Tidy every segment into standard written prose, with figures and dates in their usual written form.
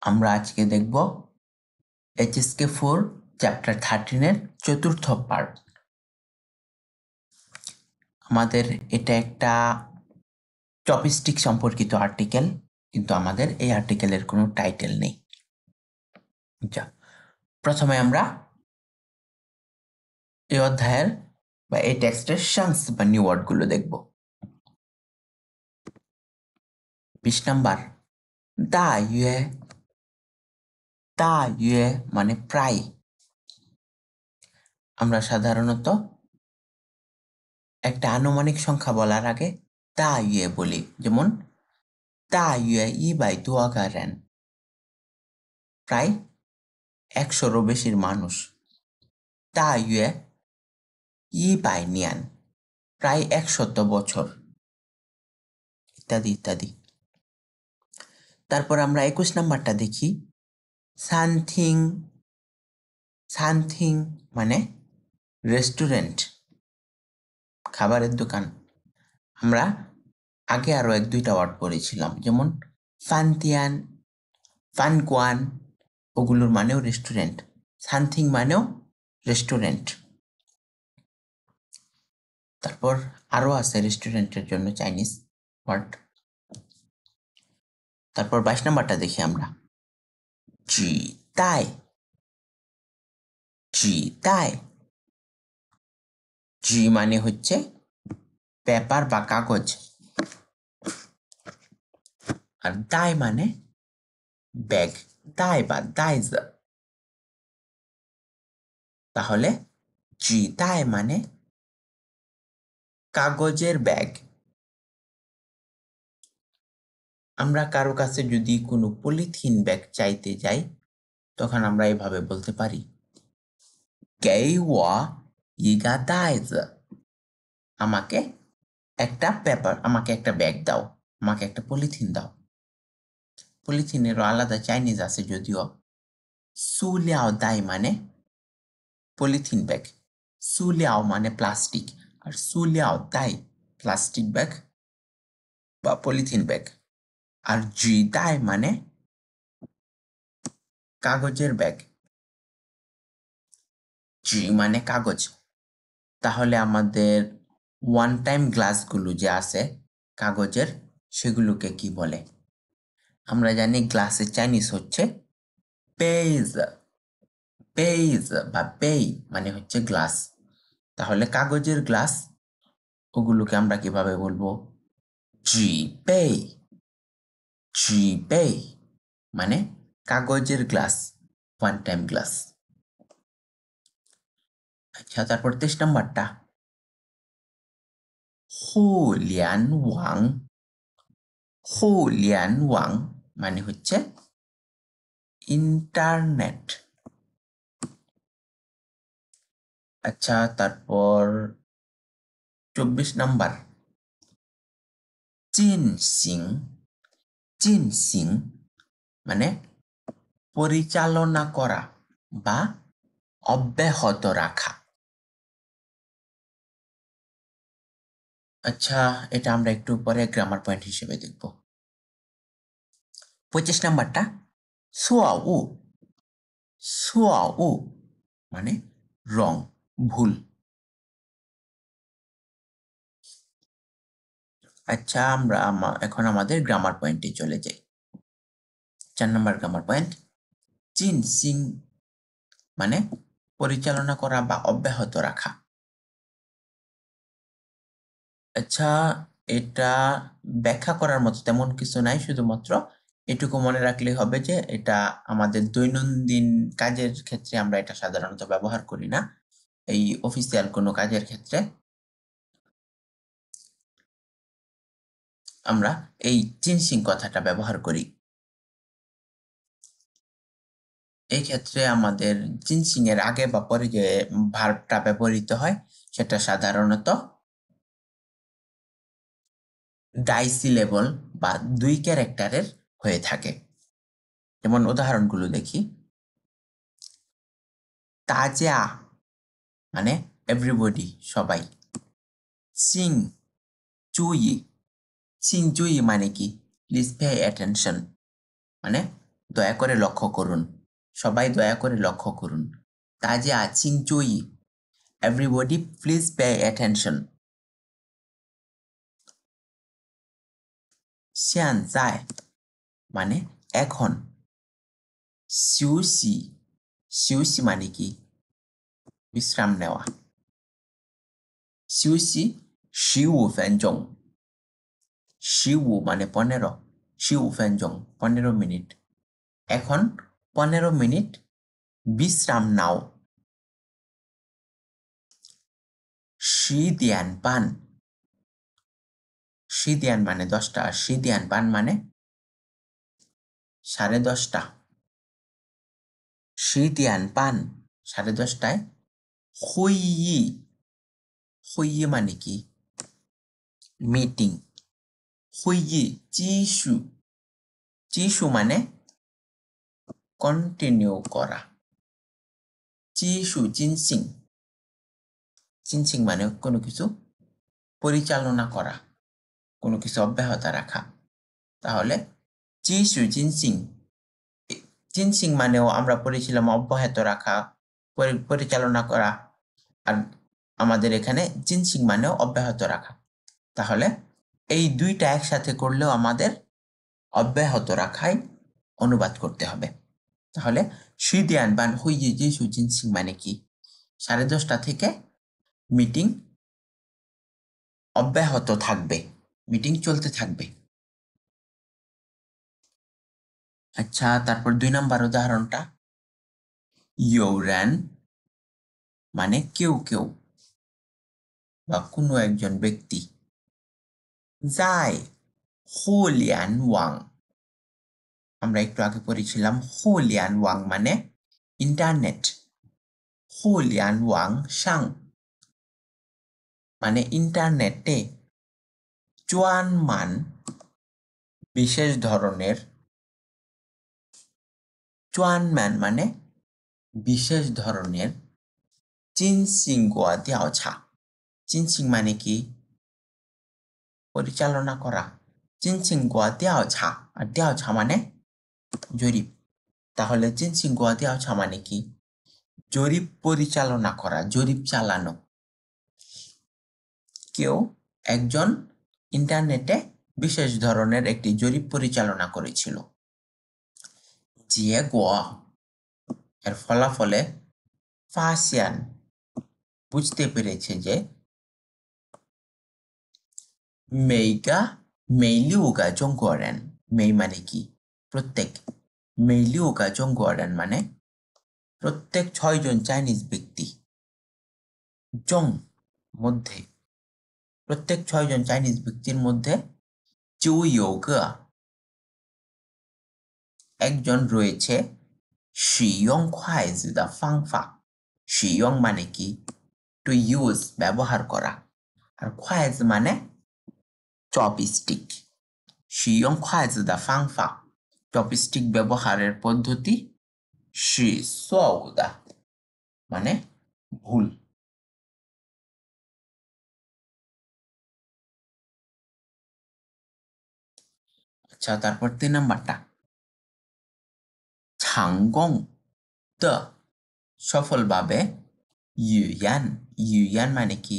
আমরা আজকে দেখব HSK4 চ্যাপ্টার 13 এর চতুর্থ পার্ট। আমাদের এটা একটা টপিস্টিক সম্পর্কিত আর্টিকেল, কিন্তু আমাদের এই আর্টিকেলের কোনো টাইটেল নেই। আচ্ছা, প্রথমে আমরা এই অধ্যায়ের বা এই টেক্সটের শাংস বা নিউ ওয়ার্ডগুলো দেখব। 20 নাম্বার, দা ইয়ে মানে প্রায়। আমরা সাধারণত একটা আনুমানিক সংখ্যা বলার আগে দা ইয়ে বলি, যেমন দা ইয়ে ই বাই দুয়াগারেন, প্রায় 100-রও বেশির মানুষ। দা ইয়ে ই বাই নিয়ান, প্রায় 100 বছর, ইত্যাদি ইত্যাদি। তারপর আমরা 21 নাম্বারটা দেখি, সানথিং। সানথিং মানে রেস্টুরেন্ট, খাবারের দোকান। আমরা আগে আরো 1-2টা ওয়ার্ড পড়েছিলাম, যেমন ফানতিয়ান, ফানকোয়ান, ওগুলোর মানেও রেস্টুরেন্ট। সানথিং মানেও রেস্টুরেন্ট। তারপর আরো আছে রেস্টুরেন্টের জন্য চাইনিজ ওয়ার্ড। তারপর 22 নাম্বারটা দেখি আমরা, জি তাই। জি তাই, জি মানে হচ্ছে পেপার বা কাগজ, আর দাই মানে ব্যাগ, দাই বা দাইজ। তাহলে জি দাই মানে কাগজের ব্যাগ। আমরা কারো কাছে যদি কোনো পলিথিন ব্যাগ চাইতে যাই, তখন আমরা এভাবে বলতে পারি, গেই ওয়া ইগা দাইজ, আমাকে একটা পেপার, আমাকে একটা ব্যাগ দাও, আমাকে একটা পলিথিন দাও। পলিথিনেরও আলাদা চাইনিজ আছে যদিও। সুলিয়াও দাই মানে পলিথিন ব্যাগ, সুলিয়াও মানে প্লাস্টিক, আর সুলিয়াও দাই প্লাস্টিক ব্যাগ বা পলিথিন ব্যাগ। আর জি দাই মানে কাগজের ব্যাগ, জি মানে কাগজ। তাহলে আমাদের ওয়ান টাইম গ্লাসগুলো যে আছে কাগজের, সেগুলোকে কি বলে? আমরা জানি গ্লাসের চাইনিজ হচ্ছে পেজ। পেজ বা পেই মানে হচ্ছে গ্লাস। তাহলে কাগজের গ্লাস, ওগুলোকে আমরা কিভাবে বলবো? জি পেই। জি পেই মানে কাগজের গ্লাস, ওয়ান টাইম গ্লাস। আচ্ছা, তারপর 23 নাম্বারটা, হু লিয়ান ওয়াং। হু লিয়ান ওয়াং মানে হচ্ছে ইন্টারনেট। আচ্ছা, তারপর 24 নাম্বার, জিন সিং। জিন সিং মানে পরিচালনা করা বা অব্যাহত রাখা। আচ্ছা, এটা আমরা একটু পরে গ্রামার পয়েন্ট হিসেবে দেখব। 25 নাম্বারটা, সোয়াউ। সোয়াউ মানে রং, ভুল। আচ্ছা, আমরা এখন আমাদের গ্রামার পয়েন্টে চলে যাই। 4 নাম্বার গ্রামার পয়েন্ট, জিন সিং মানে পরিচালনা করা বা অব্যাহত রাখা। আচ্ছা, এটা ব্যাখ্যা করার মতো তেমন কিছু নাই, শুধুমাত্র এটুকু মনে রাখলেই হবে যে এটা আমাদের দৈনন্দিন কাজের ক্ষেত্রে আমরা এটা সাধারণত ব্যবহার করি না, এই অফিসিয়াল কোনো কাজের ক্ষেত্রে আমরা এই চিনসিং কথাটা ব্যবহার করি। এই ক্ষেত্রে আমাদের চিনসিং এর আগে বা পরে যে ভার্বটা ব্যবহৃত হয়, সেটা সাধারণত ডাইসিলেবল বা 2 ক্যারেক্টারের হয়ে থাকে। যেমন উদাহরণগুলো দেখি, তাজা মানে এভরিবডি, সবাই। সিং চুই, সিং চুই মানে কি? প্লিজ পে অ্যাটেনশন, মানে দয়া করে লক্ষ্য করুন সবাই দয়া করে লক্ষ্য করুন তাজা চিংচুই everybody please pay attention 现在 মানে এখন 休息休息মানে কি বিশ্রাম নেওয়া 休息15分钟15 মানে 15 15分钟15 মিনিট এখন 15 মিনিট বিশ্রাম নাও 10点半 10点মানে 10টা 10点半মানে 10:30 10点半 10:30টায় 会议会议মানে কি মিটিং 会议继续继续মানে কন্টিনিউ করা 继续进行进行মানে কোনো কিছু পরিচালনা করা কোনো কিছু অব্যাহত রাখা তাহলে 继续进行进行মানেও আমরা পড়েছিলাম অব্যাহত রাখা পরিচালনা করা আর আমাদের এখানে 进行মানেও অব্যাহত রাখা তাহলে এই দুইটা একসাথে করলেও আমাদের অব্যাহত রাখাই অনুবাদ করতে হবে তাহলে 10点半会议继续进行মানে কি 10:30টা থেকে মিটিং অব্যাহত থাকবে মিটিং চলতে থাকবে আচ্ছা তারপর 2 নাম্বার উদাহরণটা 有人 মানে কেউ কেউ বা কোনো একজন ব্যক্তি 在互联网 আমরা একটু আগে পড়েছিলাম 互联网 মানে ইন্টারনেট 互联网上 মানে ইন্টারনেটে 专门 বিশেষ ধরনের 专门 মানে বিশেষ ধরনের 进行过调查 进行 মানে কি পরিচালনা করা 进行过调查 আর 调查 মানে জরিপ তাহলে 进行过调查 মানে কি জরিপ পরিচালনা করা জরিপ চালানো কেউ একজন ইন্টারনেটে বিশেষ ধরনের একটি জরিপ পরিচালনা করেছিল 结果 এর ফলাফলে 发现 বুঝতে পেরেছে যে 每6个中国人 每মানে কি প্রত্যেক 每6个中国人মানে প্রত্যেক 6 জন চাইনিজ ব্যক্তি জং মধ্যে প্রত্যেক 6 জন চাইনিজ ব্যক্তির মধ্যে 就有个 একজন রয়েছে 使用筷子的方法使用মানে কি to use ব্যবহার করা আর 筷子মানে চপস্টিক 使用筷子的方法 চপস্টিক ব্যবহারের পদ্ধতি 是错误的 মানে ভুল আচ্ছা তারপর 3 নাম্বারটা 成功的 সফলভাবে 语言语言মানে কি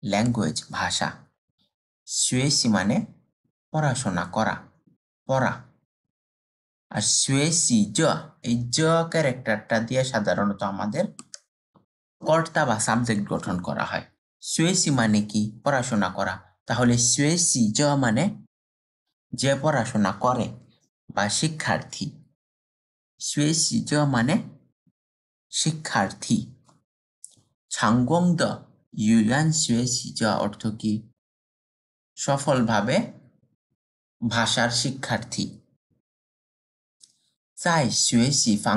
ল্যাঙ্গুয়েজ ভাষা 学习মানে পড়াশোনা করা পড়া আর 学习者 এই জ ক্যারেক্টারটা দিয়ে সাধারণত আমাদের কর্তা বা সাবজেক্ট গঠন করা হয় 学习মানে কি পড়াশোনা করা তাহলে 学习者 মানে যে পড়াশোনা করে বা শিক্ষার্থী 学习者 মানে শিক্ষার্থী 成功的语言学习者 অর্থ কি সফলভাবে ভাষার শিক্ষার্থী 在学习方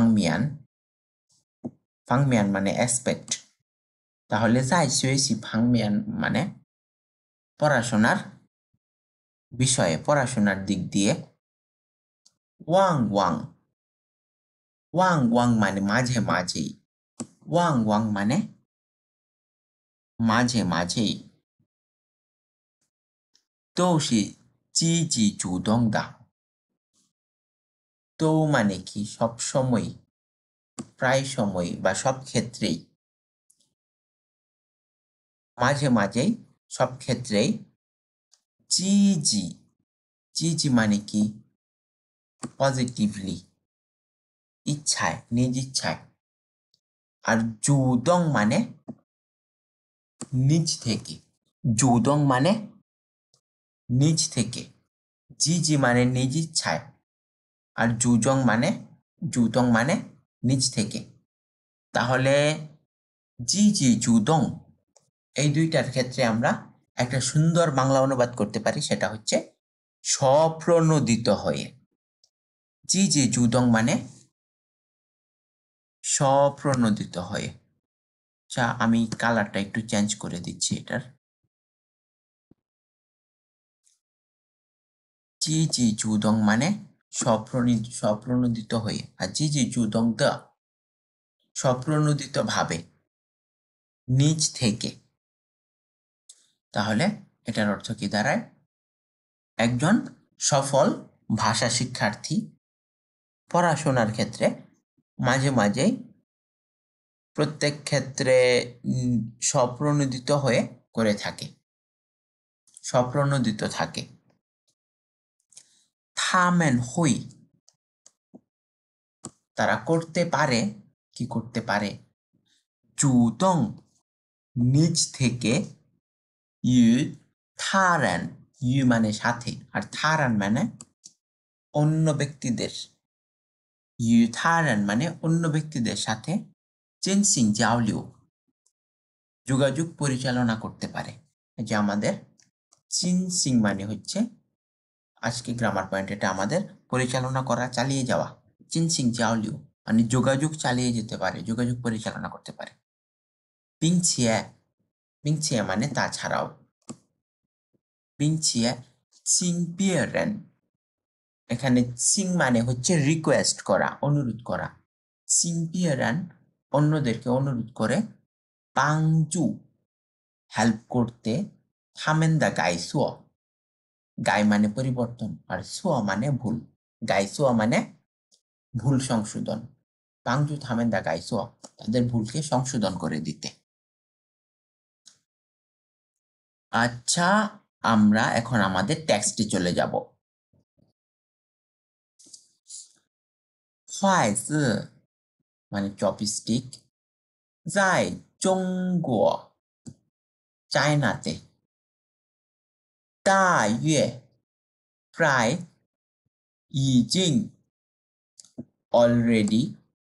面 মানে অ্যাসপেক্ট তাহলে 在学习方面 মানে পড়াশোনার বিষয়ে পড়াশোনার দিক দিয়ে 旺旺 旺旺 মানে মাঝে মাঝেই 旺旺 মানে মাঝে মাঝেই 都是积极主动的 তো মানে কি সব সময়, প্রায় সময় বা সব ক্ষেত্রেই, মাঝে মাঝেই, সব ক্ষেত্রেই। জিজি, জিজি মানে কি পজিটিভলি, ইচ্ছায়, নিজ ইচ্ছায়। আর জুদং মানে নিজ থেকে, জুদং মানে নিজ থেকে, জিজি মানে নিজ ইচ্ছায়, আর জুদং মানে নিজ থেকে। তাহলে জিজি জুদং এই দুইটার ক্ষেত্রে আমরা একটা সুন্দর বাংলা অনুবাদ করতে পারি, সেটা হচ্ছে স্বপ্রণোদিত হয়ে। জিজি জুদং মানে স্বপ্রণোদিত হয়ে। আচ্ছা, আমি কালারটা একটু চেঞ্জ করে দিচ্ছি এটার। জিজি জুদং মানে স্বপ্রণোদিত হয়ে, আর জিজি জুদং দা স্বপ্রণোদিত ভাবে, নিজ থেকে। তাহলে এটার অর্থ কি দাঁড়ায়? একজন সফল ভাষা শিক্ষার্থী পড়াশোনার ক্ষেত্রে মাঝে মাঝেই, প্রত্যেক ক্ষেত্রে স্বপ্রণোদিত হয়ে করে থাকে, স্বপ্রণোদিত থাকে। থামেন হুই তারা করতে পারে, কি করতে পারে? জুদং নিজ থেকে, ইউ থারান, ইউ মানে সাথে, আর থারান মানে অন্য ব্যক্তিদের, ইউ থারান মানে অন্য ব্যক্তিদের সাথে, চেনসিং জাওলিও যোগাযোগ পরিচালনা করতে পারে। যে আমাদের চিনসিং মানে হচ্ছে আজকে গ্রামার পয়েন্ট, এটা আমাদের পরিচালনা করা, চালিয়ে যাওয়া। চিনসিং জাওলিও মানে যোগাযোগ চালিয়ে যেতে পারে, যোগাযোগ পরিচালনা করতে পারে। পিংছিয়া, পিংছিয়া মানে তাছাড়াও। পিংছিয়া চিংপিয়ারেন, এখানে চিং মানে হচ্ছে রিকোয়েস্ট করা, অনুরোধ করা। চিংপিয়ারেন অন্যদেরকে অনুরোধ করে, পাংজু হেল্প করতে, থামেন্দা গাইসুয়া, গাই মানে পরিবর্তন, আর সুয়া মানে ভুল, গাইসুয়া মানে ভুল সংশোধন। পাংজু থামেন্দা গাইসুয়া তাদের ভুলকে সংশোধন করে দিতে। আচ্ছা, আমরা এখন আমাদের টেক্সটে চলে যাব। হুয়াইজি মানে চপস্টিক, যাই জংগুও চায়নাতে, দাইয়ে প্রায়, ইজিং অলরেডি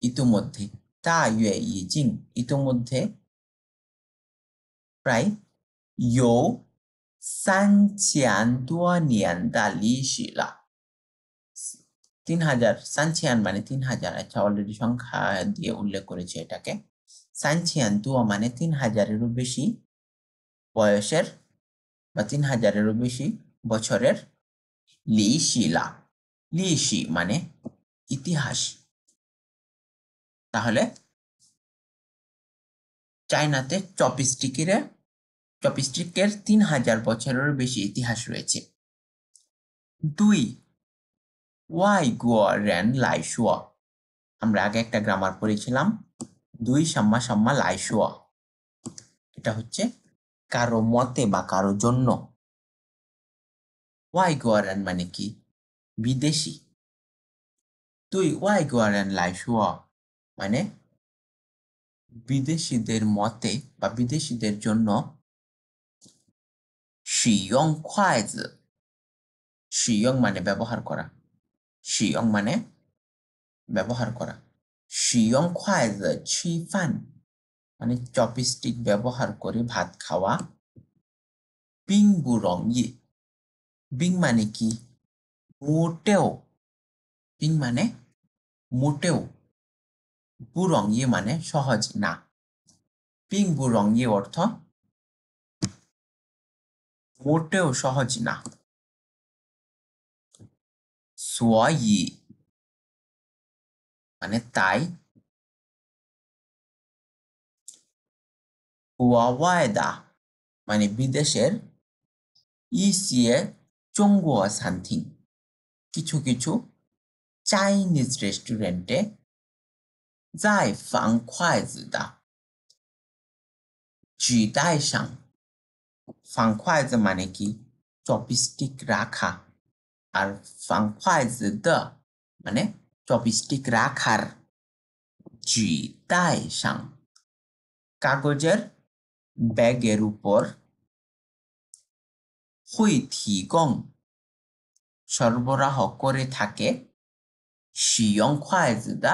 ইতোমধ্যে, দাইয়ে ইজিং ইতোমধ্যে, প্রায়, ইউ 3000多年的历史了। 3000, 3000 মানে 3000। আচ্ছা, অলরেডি সংখ্যা দিয়ে উল্লেখ করেছে এটাকে। 3000 মানে 3000-এরও বেশি বয়সের বা 3000-এরও বেশি বছরের। লিশিলা, লিশি মানে ইতিহাস। তাহলে চায়নাতে চপস্টিকের 3000 বছরেরও বেশি ইতিহাস রয়েছে। 2. 外国人来说, আমরা আগে একটা গ্রামার পড়েছিলাম, 2 সাম্মা সাম্মা লাই শুয়া, এটা হচ্ছে কারো মতে বা কারো জন্য। 外国人মানে কি? বিদেশি। 对外国人来说মানে বিদেশিদের মতে বা বিদেশিদের জন্য। 使用筷子, 使用মানে ব্যবহার করা, 使用মানে ব্যবহার করা। 使用筷子吃饭মানে চপস্টিক ব্যবহার করে ভাত খাওয়া। 并不容易, 并মানে কি? মোটেও, 并মানে মোটেও, 不容易মানে সহজ না। 并不容易অর্থ মোটেও সহজ না। 所以মানে তাই। 国外的মানে বিদেশের। 一些中国餐厅কিছু কিছু চাইনিজ রেস্টুরেন্টে 在放筷子的纸袋上 放筷子মানে কি চপস্টিক রাখা আর 放筷子的মানে চপস্টিক রাখার 纸袋上 কাগজের ব্যাগের উপর 会提供 সরবরাহ করে থাকে 使用筷子的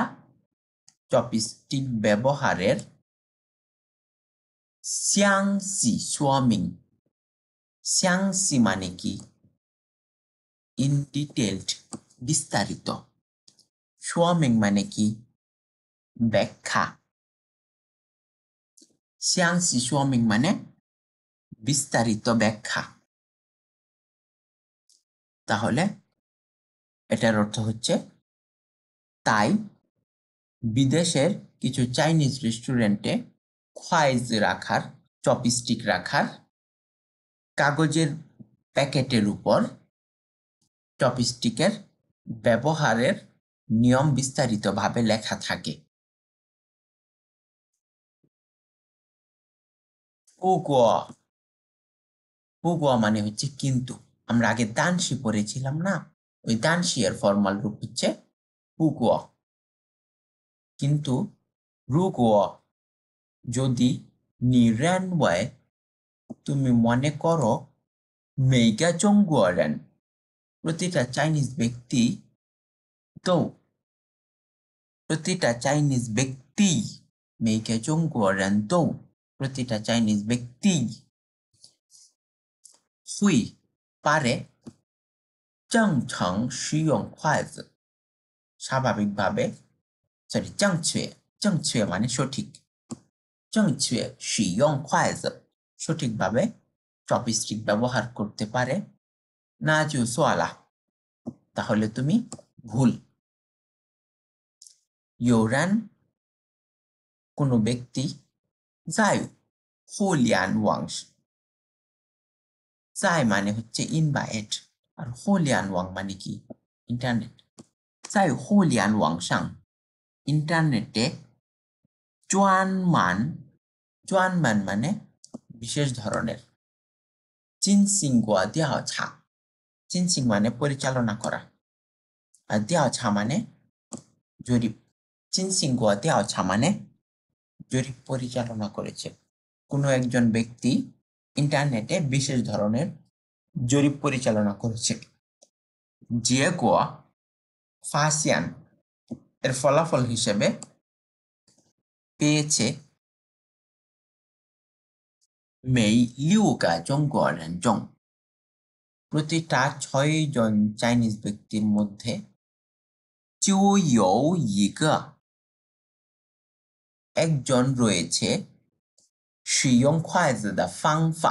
চপস্টিক ব্যবহারের 详细说明 详细মানে কি ইন ডিটেইলড বিস্তারিত 说明মানে কি ব্যাখ্যা 详细说明মানে বিস্তারিত ব্যাখ্যা তাহলে এটার অর্থ হচ্ছে তাই বিদেশের কিছু চাইনিজ রেস্টুরেন্টে খোয়াইজ রাখার চপস্টিক রাখার কাগজের প্যাকেটের উপর চপস্টিকের ব্যবহারের নিয়ম বিস্তারিতভাবে লেখা থাকে 不过 মানে হচ্ছে কিন্তু আমরা আগে দানশি পড়েছিলাম না ওই দানশি এর ফর্মাল রূপ হচ্ছে 不过 কিন্তু 如果 যদি 你认为 তুমি মনে করো 每个中国人 প্রতিটা চাইনিজ ব্যক্তি তো প্রতিটা চাইনিজ ব্যক্তি 每个中国人都 প্রতিটা চাইনিজ ব্যক্তি 会 পারে 正常使用筷子 স্বাভাবিকভাবে সরি 正确 মানে সঠিক 正确使用筷子 সঠিকভাবে চপস্টিক ব্যবহার করতে পারে না就错了 তাহলে তুমি ভুল 有人 কোনো ব্যক্তি 在互联网 在মানে হচ্ছে ইন বা এট আর 互联网 মানে কি ইন্টারনেট 在互联网上 ইন্টারনেটে 专门 মানে বিশেষ ধরনের 进行过调查 进行 মানে পরিচালনা করা আর 调查 মানে জরিপ 进行过调查 মানে জরিপ পরিচালনা করেছে কোনো একজন ব্যক্তি ইন্টারনেটে বিশেষ ধরনের জরিপ পরিচালনা করেছে 结果发现 এর ফলাফল হিসেবে পেয়েছে 每6个中国人中 প্রতিটা 6 জন চাইনিজ ব্যক্তির মধ্যে 就有一个 একজন রয়েছে 使用筷子的方法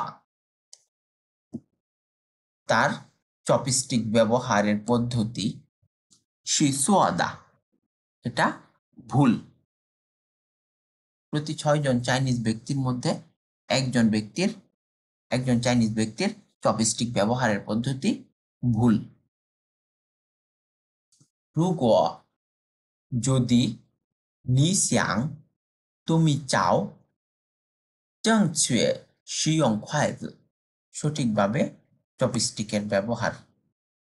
তার চপস্টিক ব্যবহারের পদ্ধতি 是错的 এটা ভুল প্রতি 6 জন চাইনিজ ব্যক্তির মধ্যে একজন চাইনিজ ব্যক্তির চপস্টিক ব্যবহারের পদ্ধতি ভুল 如果 যদি 你想 তুমি চাও 正确使用筷子 সঠিকভাবে চপস্টিকের ব্যবহার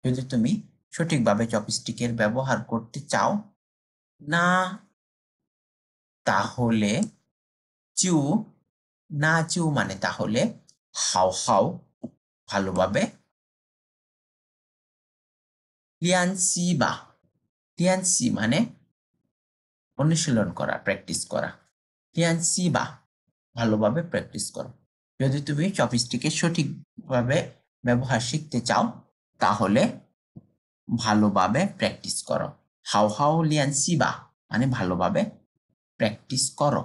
যদি তুমি সঠিকভাবে চপস্টিকের ব্যবহার করতে চাও না তাহলে 就 না 就 মানে তাহলে 好好 ভালোভাবে 练习吧 练习 মানে অনুশীলন করা প্র্যাকটিস করা 练习吧 ভালোভাবে প্র্যাকটিস করো যদি তুমি চপস্টিকের সঠিকভাবে ব্যবহার শিখতে চাও তাহলে ভালোভাবে প্র্যাকটিস করো 好好练习吧 মানে ভালোভাবে প্র্যাকটিস করো